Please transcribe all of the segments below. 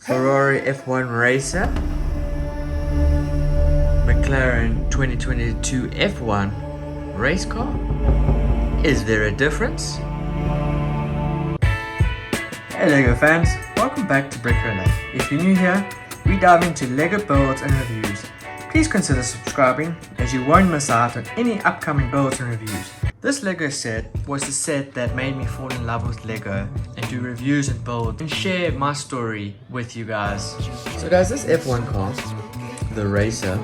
Ferrari F1 RACER, Mclaren 2022 F1 race car. Is there a difference? Hey LEGO fans, welcome back to Brick Relay. If you're new here, we dive into LEGO builds and reviews. Please consider subscribing as you won't miss out on any upcoming builds and reviews. This LEGO set was the set that made me fall in love with LEGO and do reviews and build and share my story with you guys. So guys, this F1 car, the RACER,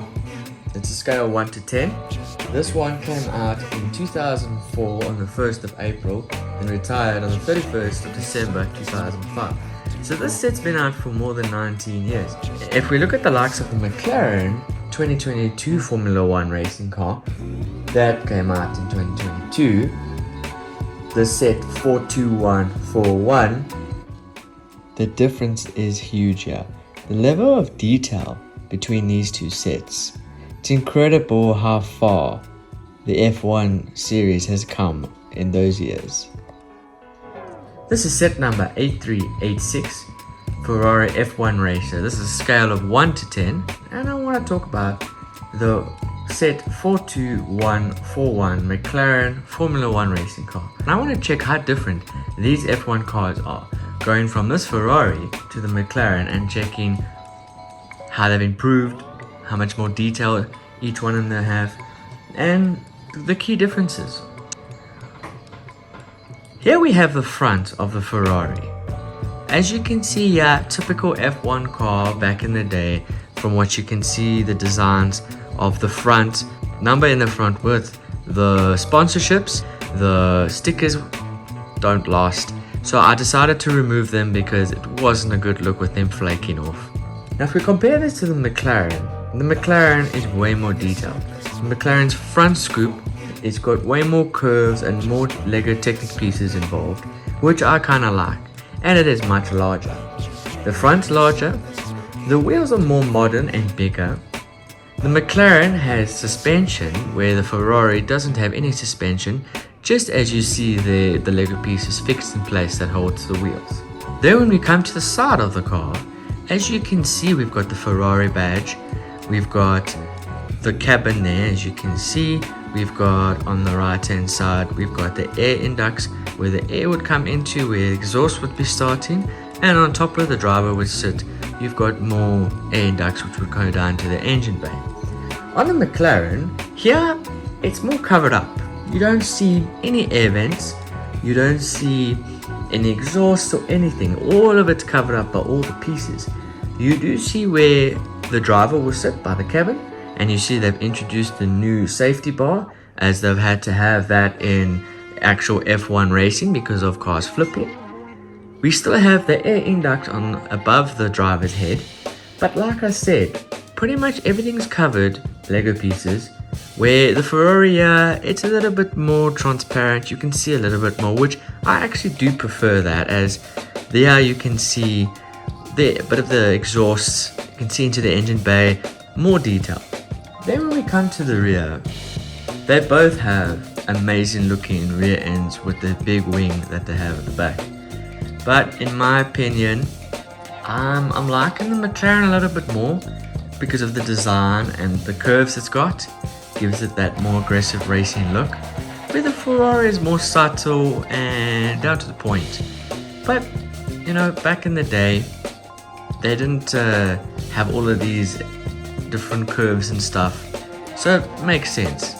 it's a scale 1 to 10. This one came out in 2004 on the 1st of April and retired on the 31st of December 2005. So this set's been out for more than 19 years. If we look at the likes of the Mclaren 2022 Formula 1 racing car, that came out in 2022, the set 42141, the difference is huge here. The level of detail between these two sets, it's incredible how far the F1 series has come in those years. This is set number 8386, Ferrari F1 RACER. This is a scale of 1 to 10, and I want to talk about the set 42141 Mclaren Formula 1 racing car. And I want to check how different these F1 cars are, going from this Ferrari to the Mclaren and checking how they've improved, how much more detail each one of them have, and the key differences. Here we have the front of the Ferrari. As you can see here, typical F1 car back in the day, from what you can see, the designs of the front, number in the front with the sponsorships, the stickers don't last. So I decided to remove them because it wasn't a good look with them flaking off. Now if we compare this to the McLaren is way more detailed. The McLaren's front scoop, it's got way more curves and more LEGO Technic pieces involved, which I kinda like, and it is much larger. The front's larger, the wheels are more modern and bigger. The Mclaren has suspension where the Ferrari doesn't have any suspension, just as you see the LEGO pieces fixed in place that holds the wheels. Then when we come to the side of the car, as you can see, we've got the Ferrari badge, we've got the cabin there, as you can see. We've got on the right hand side, we've got the air inducts where the air would come into, where the exhaust would be starting, and on top where the driver would sit, you've got more air ducts which would go down to the engine bay. On the Mclaren, here it's more covered up. You don't see any air vents, you don't see any exhaust or anything. All of it's covered up by all the pieces. You do see where the driver will sit by the cabin, and you see they've introduced the new safety bar, as they've had to have that in actual F1 racing because of cars flipping. We still have the air induct on above the driver's head, but like I said, pretty much everything's covered LEGO pieces, where the Ferrari, it's a little bit more transparent. You can see a little bit more, which I actually do prefer that, as there you can see a bit of the exhausts, you can see into the engine bay, more detail. Then when we come to the rear, they both have amazing looking rear ends with the big wing that they have at the back. But in my opinion, I'm liking the Mclaren a little bit more because of the design and the curves it's got. Gives it that more aggressive racing look, where the Ferrari is more subtle and down to the point. But you know, back in the day, they didn't have all of these different curves and stuff, so it makes sense.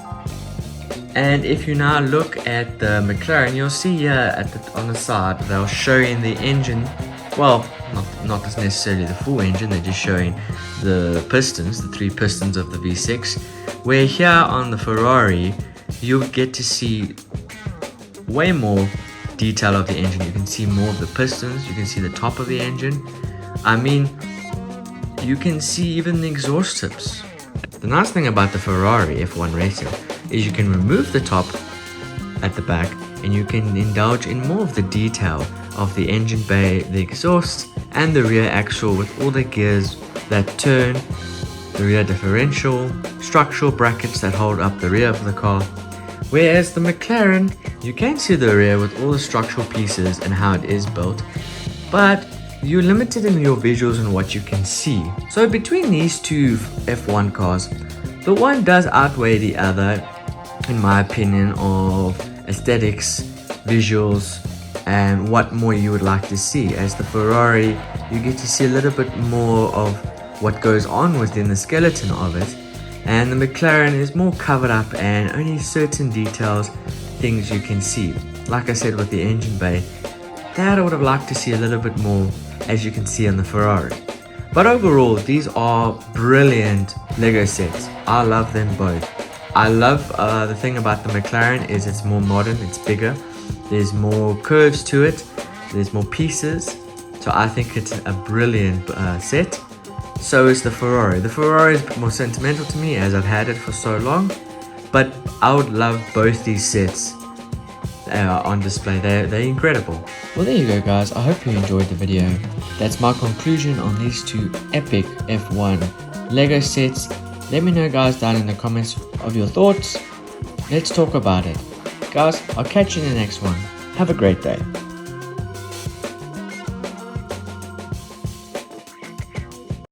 And if you now look at the Mclaren, you'll see here on the side they're showing the engine. Well, not necessarily the full engine, they're just showing the pistons, the 3 pistons of the V6, where here on the Ferrari you'll get to see way more detail of the engine. You can see more of the pistons, you can see the top of the engine. I mean, you can see even the exhaust tips. The nice thing about the Ferrari F1 RACER is you can remove the top at the back and you can indulge in more of the detail of the engine bay, the exhaust, and the rear axle with all the gears that turn, the rear differential, structural brackets that hold up the rear of the car. Whereas the Mclaren, you can see the rear with all the structural pieces and how it is built, but you're limited in your visuals and what you can see. So between these two F1 cars, the one does outweigh the other, in my opinion, of aesthetics, visuals, and what more you would like to see. As the Ferrari, you get to see a little bit more of what goes on within the skeleton of it, and the McLaren is more covered up and only certain details, things you can see. Like I said with the engine bay, that I would have liked to see a little bit more, as you can see on the Ferrari. But overall, these are brilliant Lego sets. I love them both. I love the thing about the McLaren is it's more modern, it's bigger, there's more curves to it, there's more pieces, so I think it's a brilliant set. So is the Ferrari. The Ferrari is a bit more sentimental to me as I've had it for so long, but I would love both these sets on display. They're incredible. Well, there you go, guys. I hope you enjoyed the video. That's my conclusion on these two epic F1 Lego sets. Let me know, guys, down in the comments of your thoughts. Let's talk about it. Guys, I'll catch you in the next one. Have a great day.